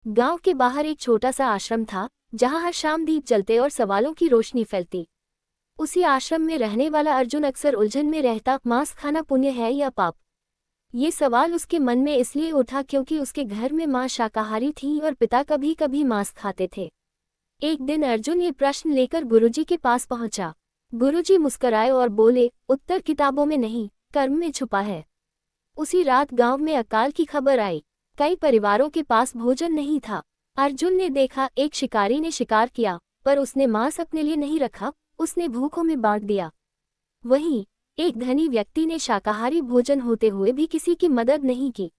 गांव के बाहर एक छोटा सा आश्रम था, जहां हर शाम दीप जलते और सवालों की रोशनी फैलती। उसी आश्रम में रहने वाला अर्जुन अक्सर उलझन में रहता, मांस खाना पुण्य है या पाप। ये सवाल उसके मन में इसलिए उठा क्योंकि उसके घर में मां शाकाहारी थी और पिता कभी कभी मांस खाते थे। एक दिन अर्जुन ये प्रश्न लेकर गुरुजी के पास पहुंचा। गुरुजी मुस्कुराए और बोले, उत्तर किताबों में नहीं, कर्म में छुपा है। उसी रात गांव में अकाल की खबर आई। कई परिवारों के पास भोजन नहीं था। अर्जुन ने देखा, एक शिकारी ने शिकार किया, पर उसने मांस अपने लिए नहीं रखा, उसने भूखों में बांट दिया। वहीं एक धनी व्यक्ति ने शाकाहारी भोजन होते हुए भी किसी की मदद नहीं की।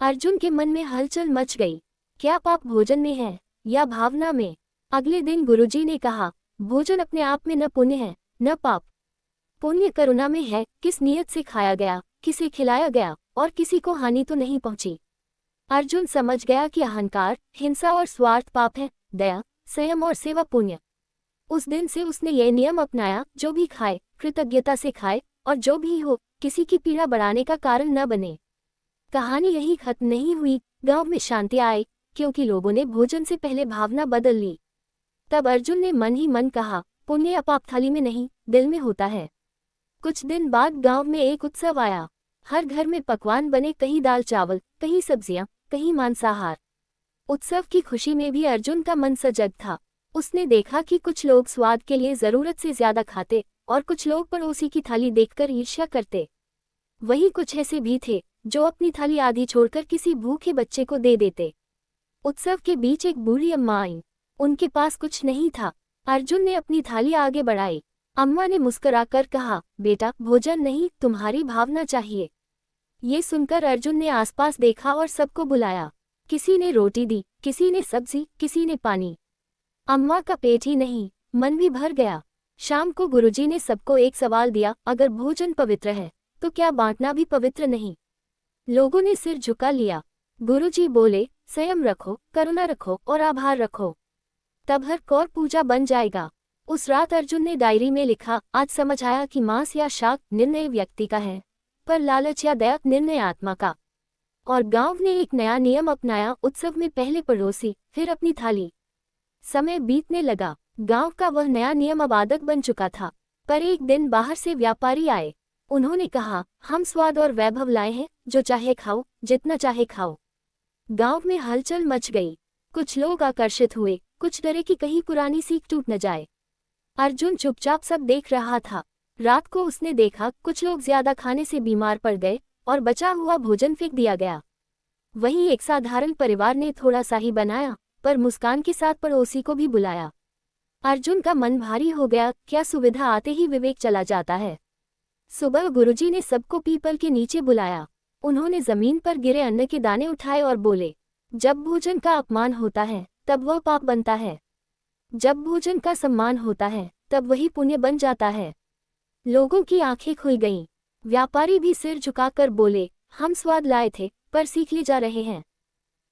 अर्जुन के मन में हलचल मच गई। क्या पाप भोजन में है या भावना में? अगले दिन गुरुजी ने कहा, भोजन अपने आप में न पुण्य है न पाप। पुण्य करुणा में है, किस नियत से खाया गया, किसे खिलाया गया और किसी को हानि तो नहीं पहुंची। अर्जुन समझ गया कि अहंकार, हिंसा और स्वार्थ पाप है, दया, संयम और सेवा पुण्य। उस दिन से उसने यह नियम अपनाया, जो भी खाए कृतज्ञता से खाए, और जो भी हो किसी की पीड़ा बढ़ाने का कारण न बने। कहानी यही खत्म नहीं हुई। गांव में शांति आई, क्योंकि लोगों ने भोजन से पहले भावना बदल ली। तब अर्जुन ने मन ही मन कहा, पुण्य या पाप थाली में नहीं, दिल में होता है। कुछ दिन बाद गांव में एक उत्सव आया। हर घर में पकवान बने, कहीं दाल चावल, कहीं सब्जियां, कहीं मांसाहार। उत्सव की खुशी में भी अर्जुन का मन सजग था। उसने देखा कि कुछ लोग स्वाद के लिए जरूरत से ज्यादा खाते और कुछ लोग पड़ोसी की थाली देखकर ईर्ष्या करते। वहीं कुछ ऐसे भी थे जो अपनी थाली आधी छोड़कर किसी भूखे बच्चे को दे देते। उत्सव के बीच एक बूढ़ी अम्मा आई। उनके पास कुछ नहीं था। अर्जुन ने अपनी थाली आगे बढ़ाई। अम्मा ने मुस्कुराकर कहा, बेटा, भोजन नहीं, तुम्हारी भावना चाहिए। ये सुनकर अर्जुन ने आसपास देखा और सबको बुलाया। किसी ने रोटी दी, किसी ने सब्जी, किसी ने पानी। अम्मा का पेट ही नहीं, मन भी भर गया। शाम को गुरुजी ने सबको एक सवाल दिया, अगर भोजन पवित्र है तो क्या बांटना भी पवित्र नहीं? लोगों ने सिर झुका लिया। गुरुजी बोले, संयम रखो, करुणा रखो और आभार रखो, तब हर कौर पूजा बन जाएगा। उस रात अर्जुन ने डायरी में लिखा, आज समझ आया कि मांस या शाक निर्णय व्यक्ति का है, पर लालच या दया निर्णय आत्मा का। और गांव ने एक नया नियम अपनाया, उत्सव में पहले पड़ोसी, फिर अपनी थाली। समय बीतने लगा। गांव का वह नया नियम अब आदत बन चुका था। पर एक दिन बाहर से व्यापारी आए। उन्होंने कहा, हम स्वाद और वैभव लाए हैं, जो चाहे खाओ, जितना चाहे खाओ। गांव में हलचल मच गई। कुछ लोग आकर्षित हुए, कुछ डरे कि कहीं पुरानी सीख टूट न जाए। अर्जुन चुपचाप सब देख रहा था। रात को उसने देखा, कुछ लोग ज्यादा खाने से बीमार पड़ गए और बचा हुआ भोजन फेंक दिया गया। वहीं एक साधारण परिवार ने थोड़ा सा ही बनाया, पर मुस्कान के साथ पड़ोसी को भी बुलाया। अर्जुन का मन भारी हो गया, क्या सुविधा आते ही विवेक चला जाता है। सुबह गुरुजी ने सबको पीपल के नीचे बुलाया। उन्होंने जमीन पर गिरे अन्न के दाने उठाए और बोले, जब भोजन का अपमान होता है तब वह पाप बनता है, जब भोजन का सम्मान होता है तब वही पुण्य बन जाता है। लोगों की आंखें खुल गईं। व्यापारी भी सिर झुकाकर बोले, हम स्वाद लाए थे, पर सीख ले जा रहे हैं।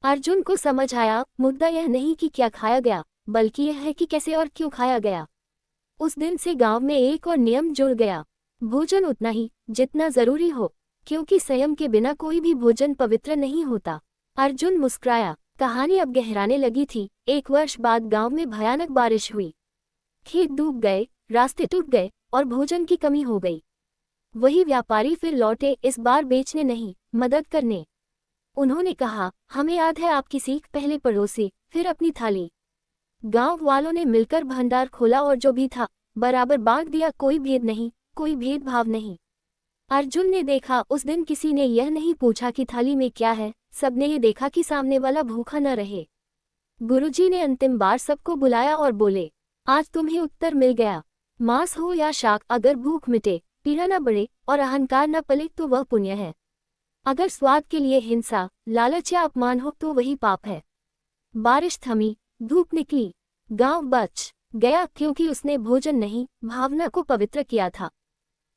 अर्जुन को समझ आया, मुद्दा यह नहीं कि क्या खाया गया, बल्कि यह है कि कैसे और क्यों खाया गया। उस दिन से गांव में एक और नियम जुड़ गया, भोजन उतना ही जितना जरूरी हो, क्योंकि संयम के बिना कोई भी भोजन पवित्र नहीं होता। अर्जुन मुस्कुराया। कहानी अब गहराने लगी थी। एक वर्ष बाद गांव में भयानक बारिश हुई। खेत डूब गए, रास्ते टूट गए और भोजन की कमी हो गई। वही व्यापारी फिर लौटे, इस बार बेचने नहीं, मदद करने। उन्होंने कहा, हमें याद है आपकी सीख, पहले पड़ोसी, फिर अपनी थाली। गांव वालों ने मिलकर भंडार खोला और जो भी था बराबर बांट दिया, कोई भेद नहीं, कोई भेदभाव नहीं। अर्जुन ने देखा, उस दिन किसी ने यह नहीं पूछा कि थाली में क्या है, सबने ये देखा कि सामने वाला भूखा न रहे। गुरुजी ने अंतिम बार सबको बुलाया और बोले, आज तुम्हें उत्तर मिल गया। मांस हो या शाक, अगर भूख मिटे, पीड़ा न बढ़े और अहंकार न पले तो वह पुण्य है। अगर स्वाद के लिए हिंसा, लालच या अपमान हो तो वही पाप है। बारिश थमी, धूप निकली, गांव बच गया, क्योंकि उसने भोजन नहीं, भावना को पवित्र किया था।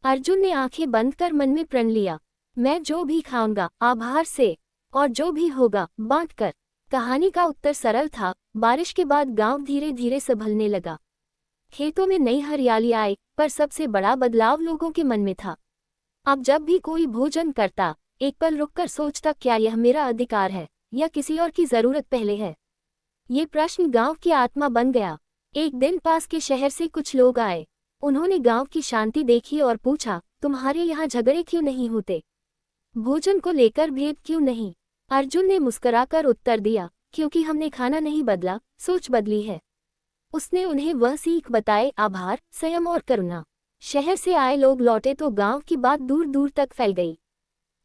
अर्जुन ने आंखें बंद कर मन में प्रण लिया, मैं जो भी खाऊंगा आभार से, और जो भी होगा बांट कर। कहानी का उत्तर सरल था। बारिश के बाद गांव धीरे धीरे संभलने लगा। खेतों में नई हरियाली आई, पर सबसे बड़ा बदलाव लोगों के मन में था। अब जब भी कोई भोजन करता, एक पल रुककर सोचता, क्या यह मेरा अधिकार है या किसी और की जरूरत पहले है। ये प्रश्न गांव की आत्मा बन गया। एक दिन पास के शहर से कुछ लोग आए। उन्होंने गांव की शांति देखी और पूछा, तुम्हारे यहाँ झगड़े क्यों नहीं होते? भोजन को लेकर भेद क्यों नहीं? अर्जुन ने मुस्कुराकर उत्तर दिया, क्योंकि हमने खाना नहीं बदला, सोच बदली है। उसने उन्हें वह सीख बताए, आभार, संयम और करुणा। शहर से आए लोग लौटे तो गांव की बात दूर दूर तक फैल गई।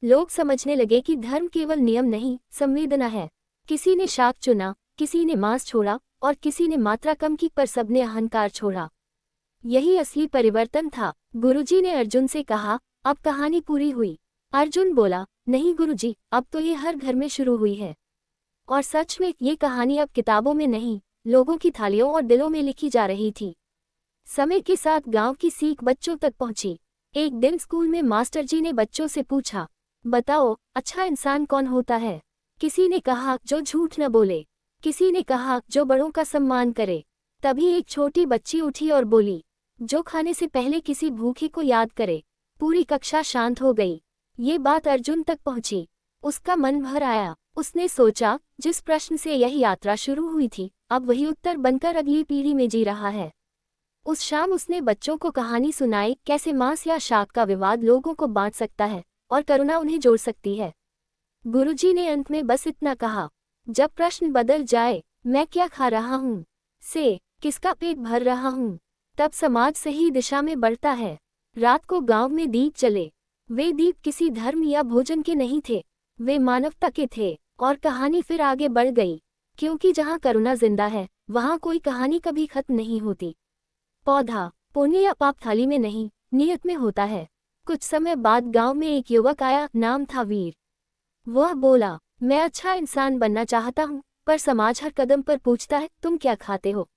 लोग समझने लगे कि धर्म केवल नियम नहीं, संवेदना है। किसी ने शाक चुना, किसी ने मांस छोड़ा और किसी ने मात्रा कम की, पर सबने अहंकार छोड़ा। यही असली परिवर्तन था। गुरुजी ने अर्जुन से कहा, अब कहानी पूरी हुई? अर्जुन बोला, नहीं गुरुजी, अब तो ये हर घर में शुरू हुई है। और सच में ये कहानी अब किताबों में नहीं, लोगों की थालियों और दिलों में लिखी जा रही थी। समय के साथ गांव की सीख बच्चों तक पहुंची। एक दिन स्कूल में मास्टर जी ने बच्चों से पूछा, बताओ, अच्छा इंसान कौन होता है? किसी ने कहा, जो झूठ न बोले। किसी ने कहा, जो बड़ों का सम्मान करे। तभी एक छोटी बच्ची उठी और बोली, जो खाने से पहले किसी भूखे को याद करे। पूरी कक्षा शांत हो गई। ये बात अर्जुन तक पहुंची। उसका मन भर आया। उसने सोचा, जिस प्रश्न से यह यात्रा शुरू हुई थी, अब वही उत्तर बनकर अगली पीढ़ी में जी रहा है। उस शाम उसने बच्चों को कहानी सुनाई, कैसे मांस या शाक का विवाद लोगों को बांट सकता है और करुणा उन्हें जोड़ सकती है। गुरुजी ने अंत में बस इतना कहा, जब प्रश्न बदल जाए, मैं क्या खा रहा हूँ से किसका पेट भर रहा हूँ, तब समाज सही दिशा में बढ़ता है। रात को गांव में दीप चले। वे दीप किसी धर्म या भोजन के नहीं थे, वे मानवता के थे। और कहानी फिर आगे बढ़ गई, क्योंकि जहाँ करुणा जिंदा है, वहाँ कोई कहानी कभी खत्म नहीं होती। पौधा पुण्य या पाप थाली में नहीं, नियत में होता है। कुछ समय बाद गांव में एक युवक आया, नाम था वीर। वह बोला, मैं अच्छा इंसान बनना चाहता हूँ, पर समाज हर कदम पर पूछता है, तुम क्या खाते हो?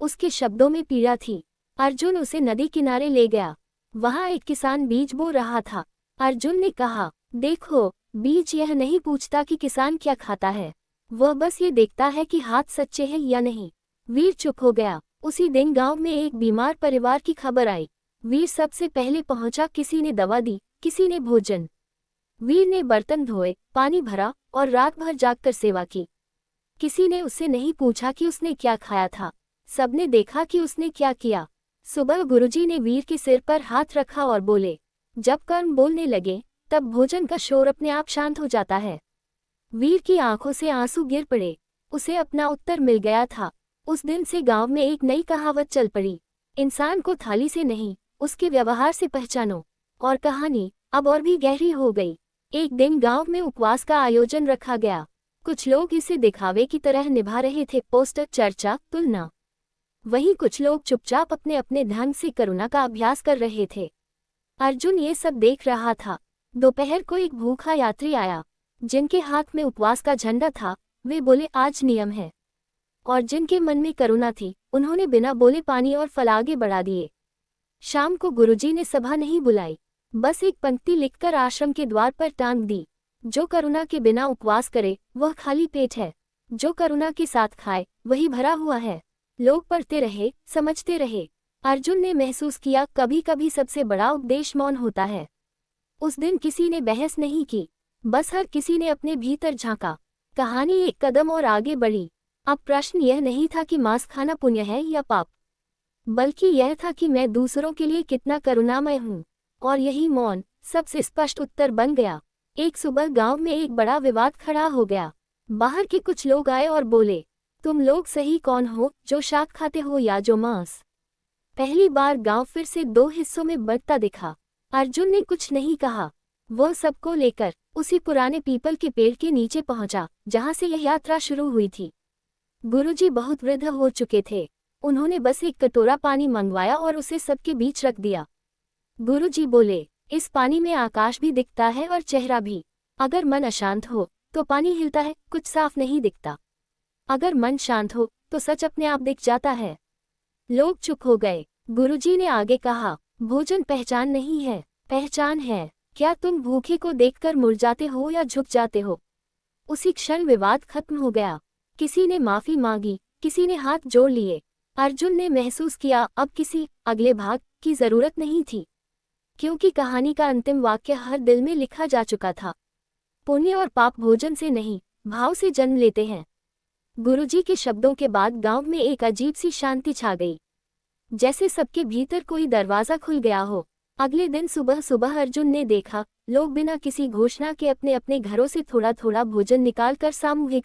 उसके शब्दों में पीड़ा थी। अर्जुन उसे नदी किनारे ले गया। वहाँ एक किसान बीज बो रहा था। अर्जुन ने कहा, देखो, बीज यह नहीं पूछता कि किसान क्या खाता है, वह बस ये देखता है कि हाथ सच्चे हैं या नहीं। वीर चुप हो गया। उसी दिन गांव में एक बीमार परिवार की खबर आई। वीर सबसे पहले पहुंचा। किसी ने दवा दी, किसी ने भोजन। वीर ने बर्तन धोए, पानी भरा और रात भर जागकर सेवा की। किसी ने उससे नहीं पूछा कि उसने क्या खाया था, सबने देखा कि उसने क्या किया। सुबह गुरुजी ने वीर के सिर पर हाथ रखा और बोले, जब कर्म बोलने लगे, तब भोजन का शोर अपने आप शांत हो जाता है। वीर की आंखों से आंसू गिर पड़े। उसे अपना उत्तर मिल गया था। उस दिन से गांव में एक नई कहावत चल पड़ी, इंसान को थाली से नहीं, उसके व्यवहार से पहचानो। और कहानी अब और भी गहरी हो गई। एक दिन गांव में उपवास का आयोजन रखा गया। कुछ लोग इसे दिखावे की तरह निभा रहे थे, पोस्टर, चर्चा, तुलना। वहीं कुछ लोग चुपचाप अपने अपने ढंग से करुणा का अभ्यास कर रहे थे। अर्जुन ये सब देख रहा था। दोपहर को एक भूखा यात्री आया, जिनके हाथ में उपवास का झंडा था। वे बोले, आज नियम है। और जिनके मन में करुणा थी, उन्होंने बिना बोले पानी और फल आगे बढ़ा दिए। शाम को गुरुजी ने सभा नहीं बुलाई, बस एक पंक्ति लिखकर आश्रम के द्वार पर टांग दी, जो करुणा के बिना उपवास करे, वह खाली पेट है। जो करुणा के साथ खाए, वही भरा हुआ है। लोग पढ़ते रहे, समझते रहे। अर्जुन ने महसूस किया, कभी कभी सबसे बड़ा उपदेश मौन होता है। उस दिन किसी ने बहस नहीं की, बस हर किसी ने अपने भीतर झांका। कहानी एक कदम और आगे बढ़ी। अब प्रश्न यह नहीं था कि मांस खाना पुण्य है या पाप, बल्कि यह था कि मैं दूसरों के लिए कितना करुणामय हूँ। और यही मौन सबसे स्पष्ट उत्तर बन गया। एक सुबह गांव में एक बड़ा विवाद खड़ा हो गया। बाहर के कुछ लोग आए और बोले, तुम लोग सही कौन हो, जो शाक खाते हो या जो मांस? पहली बार गांव फिर से दो हिस्सों में बंटता दिखा। अर्जुन ने कुछ नहीं कहा। वह सबको लेकर उसी पुराने पीपल के पेड़ के नीचे पहुंचा, जहां से यह यात्रा शुरू हुई थी। गुरुजी बहुत वृद्ध हो चुके थे। उन्होंने बस एक कटोरा पानी मंगवाया और उसे सबके बीच रख दिया। गुरुजी बोले, इस पानी में आकाश भी दिखता है और चेहरा भी। अगर मन अशांत हो तो पानी हिलता है, कुछ साफ नहीं दिखता। अगर मन शांत हो तो सच अपने आप दिख जाता है। लोग चुप हो गए। गुरुजी ने आगे कहा, भोजन पहचान नहीं है, पहचान है। क्या तुम भूखे को देखकर मुरझाते हो या झुक जाते हो? उसी क्षण विवाद खत्म हो गया। किसी ने माफी मांगी, किसी ने हाथ जोड़ लिए। अर्जुन ने महसूस किया, अब किसी अगले भाग की जरूरत नहीं थी, क्योंकि कहानी का अंतिम वाक्य हर दिल में लिखा जा चुका था। पुण्य और पाप भोजन से नहीं, भाव से जन्म लेते हैं। गुरुजी के शब्दों के बाद गांव में एक अजीब सी शांति छा गई, जैसे सबके भीतर कोई दरवाजा खुल गया हो। अगले दिन सुबह सुबह अर्जुन ने देखा, लोग बिना किसी घोषणा के अपने अपने घरों से थोड़ा थोड़ा भोजन निकालकर सामूहिक